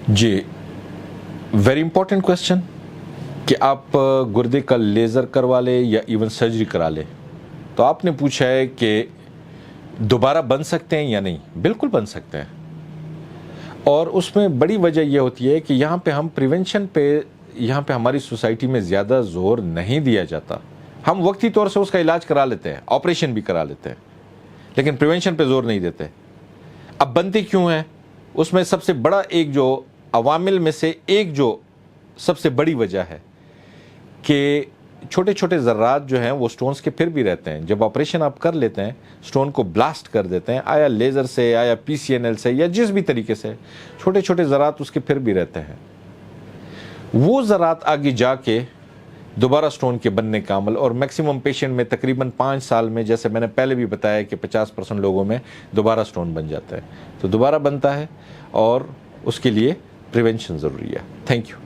جی، very important question کہ آپ گردے کا لیزر کروا لیں یا ایون سرجری کرا لیں. تو آپ نے پوچھا ہے کہ دوبارہ بن سکتے ہیں یا نہیں. بالکل بن سکتے ہیں، اور اس میں بڑی وجہ یہ ہوتی ہے کہ یہاں پہ ہم پریونشن پہ ہماری سوسائٹی میں زیادہ زور نہیں دیا جاتا. ہم وقتی طور سے اس کا علاج کرا لیتے ہیں، آپریشن بھی کرا لیتے ہیں، لیکن پریونشن پہ زور نہیں دیتے. اب بنتی کیوں ہیں؟ اس میں سب سے بڑا ایک جو عوامل میں سے ایک جو سب سے بڑی وجہ ہے کہ چھوٹے چھوٹے ذرات جو ہیں وہ سٹونز کے پھر بھی رہتے ہیں. جب آپریشن آپ کر لیتے ہیں، سٹون کو بلاسٹ کر دیتے ہیں، آیا لیزر سے، آیا پی سی این ایل سے، یا جس بھی طریقے سے، چھوٹے چھوٹے ذرات اس کے پھر بھی رہتے ہیں. وہ ذرات آگے جا کے دوبارہ سٹون کے بننے کا عمل، اور میکسیمم پیشنٹ میں تقریباً 5 سال میں، جیسے میں نے پہلے بھی بتایا کہ 50% لوگوں میں دوبارہ سٹون بن جاتا ہے. تو دوبارہ بنتا ہے، اور اس کے لیے پریونشن ضروری ہے. Thank you.